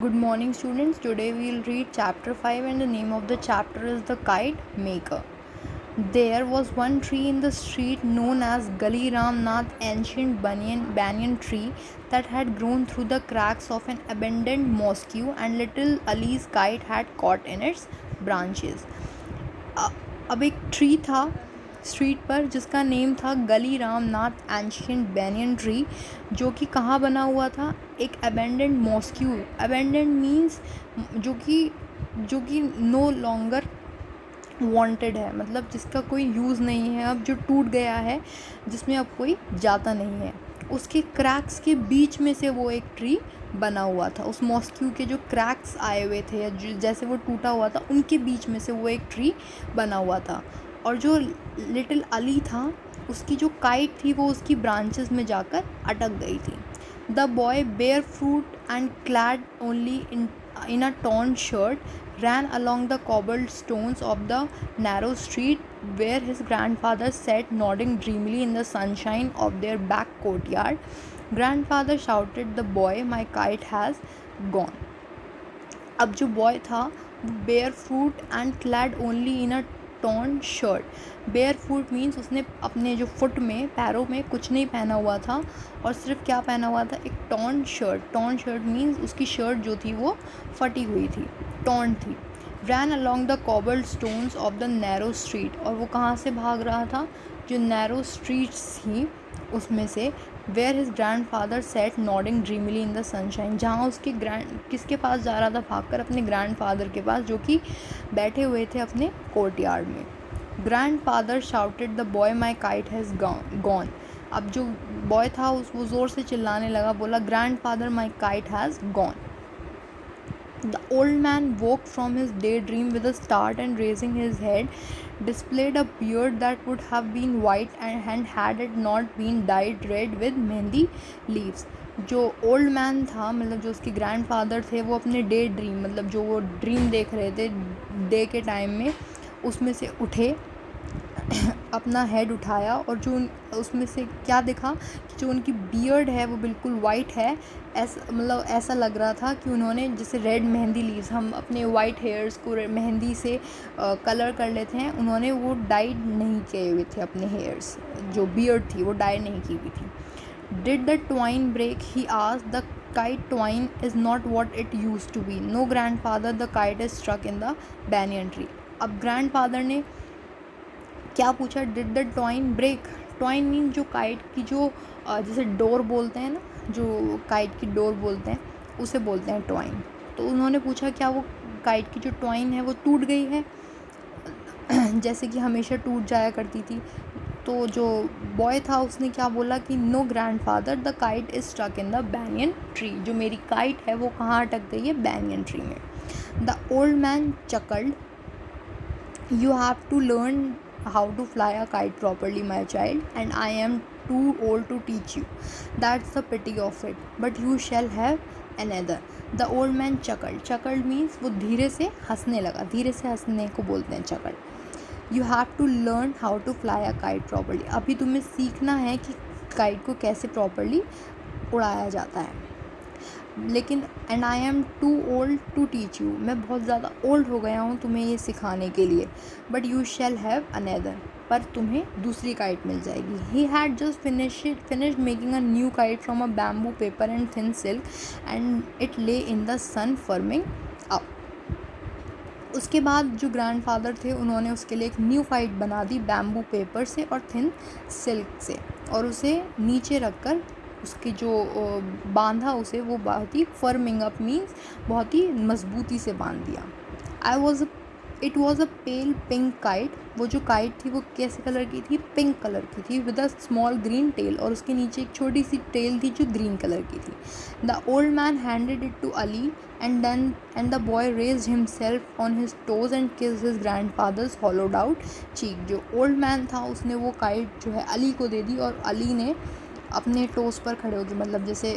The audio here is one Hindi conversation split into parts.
Good morning, students. Today we will read chapter 5, and the name of the chapter is The Kite Maker. There was one tree in the street known as Gali Ram Nath, ancient banyan tree that had grown through the cracks of an abandoned mosque, and little Ali's kite had caught in its branches. अब एक ट्री था स्ट्रीट पर जिसका नेम था गली Ram Nath ancient banyan tree, जो कि कहाँ बना हुआ था, एक अबेंडेंड मॉस्क्यू। अबेंडेंड मीन्स जो कि नो लॉन्गर वांटेड है, मतलब जिसका कोई यूज़ नहीं है, अब जो टूट गया है, जिसमें अब कोई जाता नहीं है। उसके क्रैक्स के बीच में से वो एक ट्री बना हुआ था। उस मॉस्क्यू के जो क्रैक्स आए हुए थे या जैसे वो टूटा हुआ था, उनके बीच में से वो एक ट्री बना हुआ था। और जो लिटिल अली था, उसकी जो काइट थी वो उसकी ब्रांचेस में जाकर अटक गई थी। The boy bare fruit and clad only in a torn shirt ran along the cobblestones of the narrow street where his grandfather sat nodding dreamily in the sunshine of their back courtyard. Grandfather shouted, "The boy, my kite has gone." अब जो बॉय था वो bare fruit and clad only in a torn shirt. Barefoot means उसने अपने जो फुट में, पैरों में कुछ नहीं पहना हुआ था, और सिर्फ क्या पहना हुआ था, एक torn shirt. Torn shirt means उसकी शर्ट जो थी वो फटी हुई थी, टॉर्न थी। Ran along the cobbled stones of the narrow street, और वो कहाँ से भाग रहा था, जो नैरो स्ट्रीट्स थी उसमें से। Where his grandfather sat nodding dreamily in the sunshine, जहाँ उसके किसके पास जा रहा था भागकर, अपने ग्रैंड फादर के पास, जो कि बैठे हुए थे अपने कोर्ट यार्ड में। Grand father shouted, the boy my kite has gone. अब जो बॉय था वो ज़ोर से चिल्लाने लगा, बोला, grand father my kite has gone. The old man woke from his daydream with a start and, raising his head, displayed a beard that would have been white and had it not been dyed red with mehndi leaves. जो ओल्ड मैन था, मतलब जो उसके ग्रैंड फादर थे, वो अपने डे ड्रीम, मतलब जो वो ड्रीम देख रहे थे डे के टाइम में, उसमें से उठे, अपना हेड उठाया, और जो उसमें से क्या दिखा कि जो उनकी बियर्ड है वो बिल्कुल वाइट है। मतलब ऐसा लग रहा था कि उन्होंने, जैसे रेड मेहंदी लीव्स, हम अपने वाइट हेयर्स को मेहंदी से कलर कर लेते हैं, उन्होंने वो डाइड नहीं किए हुए थे अपने हेयर्स, जो बियर्ड थी वो डाई नहीं की हुई थी। Did the twine break, he asked. द kite twine is not what it used to be. No, grandfather, the kite is stuck in the banyan tree. अब ग्रैंडफादर ने क्या पूछा, did the twine break. Twine mean जो काइट की जो जैसे डोर बोलते हैं ना, जो काइट की डोर बोलते हैं, उसे बोलते हैं ट्वाइन। तो उन्होंने पूछा क्या वो काइट की जो ट्वाइन है वो टूट गई है, जैसे कि हमेशा टूट जाया करती थी। तो जो बॉय था उसने क्या बोला कि no grandfather, the kite is stuck in the banyan tree. जो मेरी काइट है वो कहाँ अटक गई है, बैनियन ट्री में। The old man chuckled, you have to learn how to fly a kite properly, my child, and I am too old to teach you. That's the pity of it, but you shall have another. The old man chuckled. Chuckled means वो धीरे से हंसने लगा, धीरे से हंसने को बोलते हैं chuckled. You have to learn how to fly a kite properly. अभी तुम्हें सीखना है कि काइट को कैसे प्रॉपरली उड़ाया जाता है, लेकिन and I am too old to teach you, मैं बहुत ज़्यादा ओल्ड हो गया हूँ तुम्हें ये सिखाने के लिए। But you shall have another, पर तुम्हें दूसरी काइट मिल जाएगी। He had just finished making a new kite from a bamboo paper and thin silk and it lay in the sun firming up. उसके बाद जो ग्रैंडफादर थे उन्होंने उसके लिए एक न्यू काइट बना दी बैम्बू पेपर से और थिन सिल्क से, और उसे नीचे रखकर उसकी जो बांधा उसे, वो बहुत ही फर्मिंग अप मीन्स बहुत ही मजबूती से बांध दिया। It was a pail pink kite. वो जो काइट थी वो कैसे कलर की थी, पिंक कलर की थी, with a small green tail, और उसके नीचे एक छोटी सी टेल थी जो ग्रीन कलर की थी। The old man handed it to Ali and the boy raised himself on his toes and kissed his grandfather's hollowed out cheek. जो ओल्ड मैन था उसने वो काइट जो है अली को दे दी, और अली ने अपने टोस पर खड़े होकर, मतलब जैसे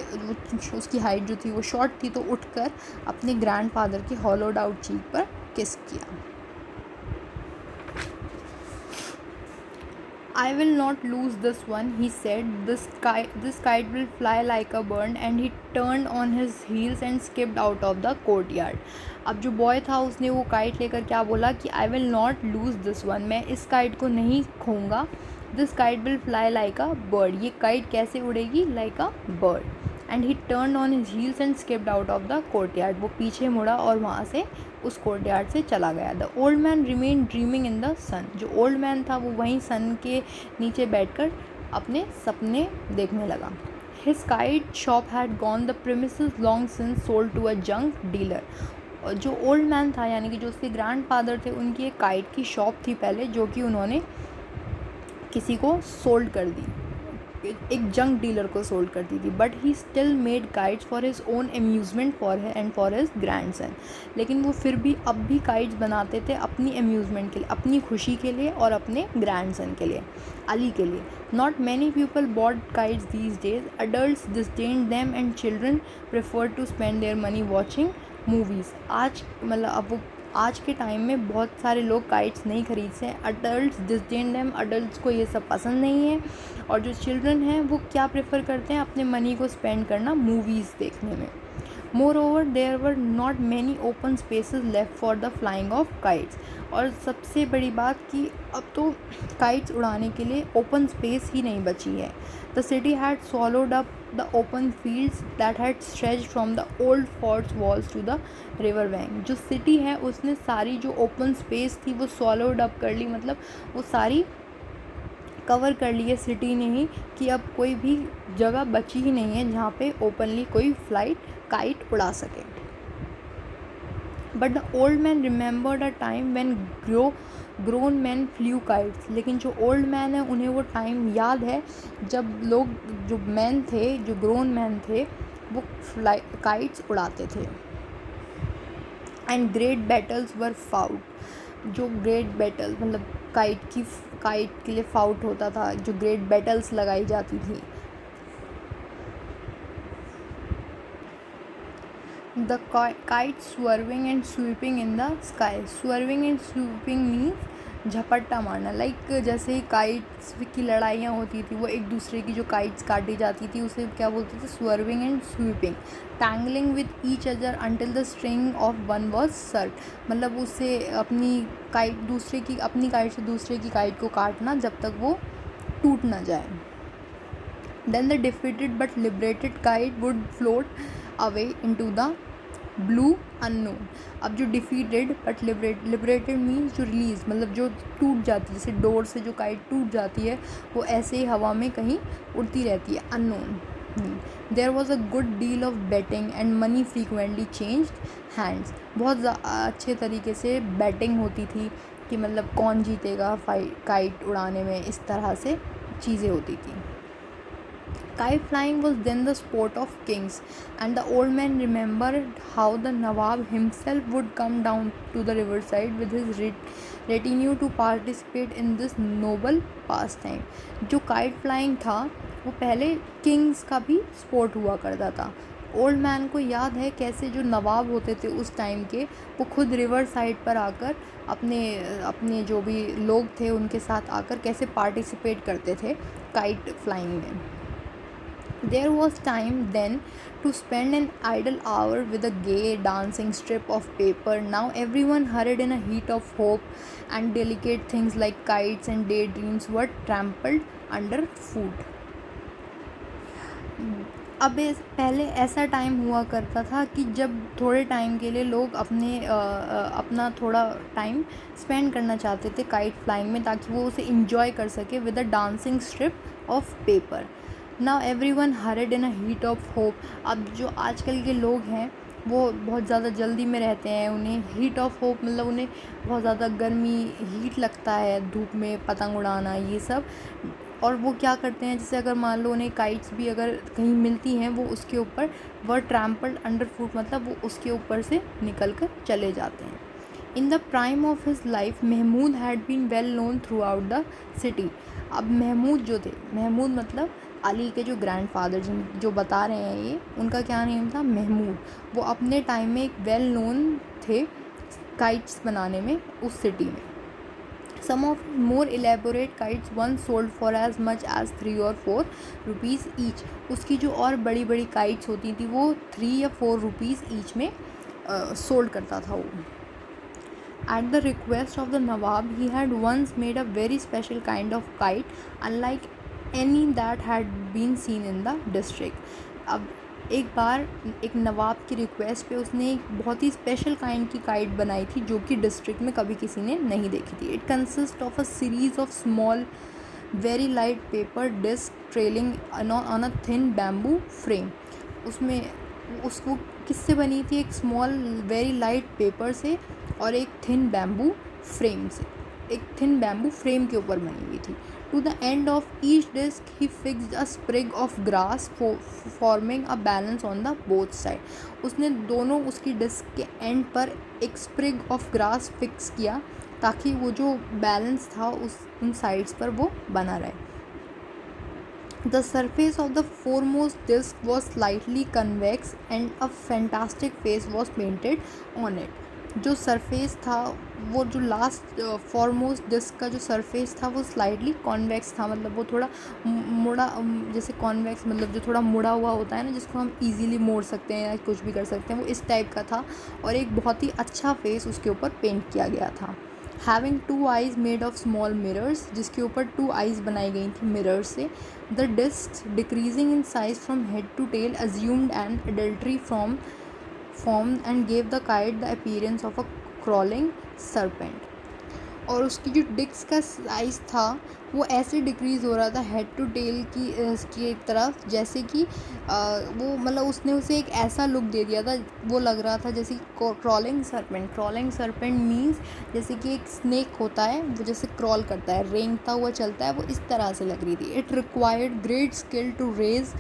उसकी हाइट जो थी वो शॉर्ट थी, तो उठकर अपने ग्रैंडफादर के हॉलोड आउट चीक पर किस किया। I will not lose this one, he said. This kite will fly like a bird. And he turned on his heels and skipped out of the courtyard. अब जो बॉय था उसने वो काइट लेकर क्या बोला कि I will not lose this one, मैं इस काइट को नहीं खोऊंगा. This kite will fly like a bird, ये काइट कैसे उड़ेगी, like a bird. And he turn on his heels and skipped out of the courtyard, वो पीछे मुड़ा और वहाँ से उस कोर्टयार्ड से चला गया. The old man remain dreaming in the sun, जो ओल्ड मैन था वो वहीं सन के नीचे बैठकर अपने सपने देखने लगा. His kite shop had gone the premises long since sold to a junk dealer. जो ओल्ड मैन था यानी कि जो उसके ग्रैंड फादर थे, उनकी एक काइट की शॉप थी पहले, जो कि उन्होंने किसी को सोल्ड कर दी, एक जंक डीलर को सोल्ड कर दी थी. But he still made kites for his own amusement and for his grandson. लेकिन वो फिर भी अब भी काइट्स बनाते थे अपनी अम्यूज़मेंट के लिए, अपनी खुशी के लिए और अपने ग्रैंडसन के लिए, अली के लिए. Not many people bought kites these days. Adults disdain them and children prefer to spend their money watching movies. आज मतलब अब वो आज के टाइम में बहुत सारे लोग काइट्स नहीं खरीदते हैं. अडल्ट्स डिस्डेन देम, अडल्ट्स को ये सब पसंद नहीं है. और जो चिल्ड्रन हैं वो क्या प्रेफर करते हैं, अपने मनी को स्पेंड करना मूवीज़ देखने में. Moreover there were not many open spaces left for the flying of kites. और सबसे बड़ी बात कि अब तो काइट्स उड़ाने के लिए ओपन स्पेस ही नहीं बची है. The city had swallowed up the open fields that had stretched from the old fort's walls to the river bank. जो सिटी है उसने सारी जो ओपन स्पेस थी वो swallowed up कर ली, मतलब वो सारी कवर कर ली है सिटी ने ही, कि अब कोई भी जगह बची ही नहीं है जहाँ पे ओपनली कोई काइट उड़ा सके. But the old man remembered a time when grown man flu kites. लेकिन जो ओल्ड मैन है उन्हें वो टाइम याद है जब लोग, जो मैन थे, जो ग्रोन मैन थे, वो काइट्स उड़ाते थे. And great battles were fought. जो ग्रेट बैटल मतलब काइट के लिए फाउट होता था, जो ग्रेट बैटल्स लगाई जाती थी. The kite swerving and sweeping in the sky. Swerving and sweeping means झपट्टा मारना. लाइक जैसे काइट्स की लड़ाइयाँ होती थी, वो एक दूसरे की जो काइट्स काटी जाती थी उसे क्या बोलते थे, swerving and sweeping. Tangling with each other until the string of one was सर्ट. मतलब उससे अपनी काइट से दूसरे की काइट को काटना जब तक वो टूट ना जाए. Then the defeated but liberated kite would float away into the blue unknown. अब जो defeated but liberated means जो release, मतलब जो टूट जाती है, जैसे डोर से जो काइट टूट जाती है वो ऐसे ही हवा में कहीं उड़ती रहती है, unknown. There was a good deal of betting and money frequently changed hands. बहुत अच्छे तरीके से बैटिंग होती थी कि मतलब कौन जीतेगा काइट उड़ाने में, इस तरह से चीज़ें होती थी. Kite flying was then the sport of kings, and the old man remembered how the Nawab himself would come down to the riverside with his retinue to participate in this noble pastime. जो kite flying था वो पहले kings का भी sport हुआ करता था. ओल्ड मैन को याद है कैसे जो नवाब होते थे उस टाइम के, वो खुद रिवर साइड पर आकर अपने जो भी लोग थे उनके साथ आकर कैसे पार्टिसिपेट करते थे काइट फ्लाइंग में. There was time then to spend an idle hour with a gay dancing strip of paper. Now everyone hurried in a heat of hope, and delicate things like kites and daydreams were trampled under foot. अब पहले ऐसा टाइम हुआ करता था कि जब थोड़े टाइम के लिए लोग अपना थोड़ा टाइम स्पेंड करना चाहते थे काइट फ्लाइंग में, ताकि वो उसे इंजॉय कर सके with a dancing strip of paper. Now everyone horrid in a heat of hope. अब जो आजकल के लोग हैं वो बहुत ज़्यादा जल्दी में रहते हैं, उन्हें हीट ऑफ होप मतलब उन्हें बहुत ज़्यादा गर्मी हीट लगता है, धूप में पतंग उड़ाना ये सब. और वो क्या करते हैं, जैसे अगर मान लो उन्हें काइट्स भी अगर कहीं मिलती हैं, वो उसके ऊपर वर ट्रैम्पल्ड अंडर फुट, मतलब वो उसके ऊपर से निकल कर चले जाते हैं. In the prime of his life Mahmood had been well known throughout the city. अब महमूद जो थे, महमूद मतलब अली के जो ग्रैंडफादर जो बता रहे हैं ये, उनका क्या नेम था, महमूद. वो अपने टाइम में एक वेल नोन थे काइट्स बनाने में उस सिटी में. Some of more elaborate kites once sold for as much as 3 or 4 rupees each. उसकी जो और बड़ी बड़ी kites होती थी वो 3 या 4 rupees each में सोल्ड करता था वो. At the request of the Nawab, he had once made a very special kind of kite, unlike any that had been seen in the district. अब एक बार एक नवाब की रिक्वेस्ट पे उसने एक बहुत ही स्पेशल काइंड की काइट बनाई थी जो कि डिस्ट्रिक्ट में कभी किसी ने नहीं देखी थी. It consist of a series of small very light paper disc trailing on a thin bamboo frame. उसमें उसको किससे बनी थी? एक स्मॉल वेरी लाइट पेपर से और एक थिन बैम्बू फ्रेम से. एक थिन बैम्बू फ्रेम के ऊपर बनी हुई थी. To the end of each disc he fixed a sprig of grass forming a balance on the both side. उसने दोनों उसकी डिस्क के एंड पर एक स्प्रिग ऑफ ग्रास फिक्स किया ताकि वो जो बैलेंस था उन साइड्स पर वो बना रहे. The surface of the foremost disc was slightly convex and a fantastic face was painted on it. जो सरफेस था वो जो लास्ट फॉरमोस्ट डिस्क का जो सरफेस था वो स्लाइटली कॉन्वेक्स था. मतलब वो थोड़ा मुड़ा, जैसे कॉन्वेक्स मतलब जो थोड़ा मुड़ा हुआ होता है ना, जिसको हम इजीली मोड़ सकते हैं या कुछ भी कर सकते हैं, वो इस टाइप का था. और एक बहुत ही अच्छा फेस उसके ऊपर पेंट किया गया था. Having 2 eyes made of small mirrors, जिसके ऊपर 2 आइज़ बनाई गई थी मिरर से. The disc decreasing in size from head to tail assumed an adultery formed and gave the kite the appearance of a crawling serpent. और उसकी जो डिस्क का साइज़ था वो ऐसे डिक्रीज़ हो रहा था हेड टू टेल की तरफ, जैसे कि वो मतलब उसने उसे एक ऐसा लुक दे दिया था. वो लग रहा था जैसे crawling serpent. Crawling serpent means जैसे कि एक स्नेक होता है वो जैसे क्रॉल करता है, रेंगता हुआ चलता है, वो इस तरह से लग रही थी. It required great skill to raise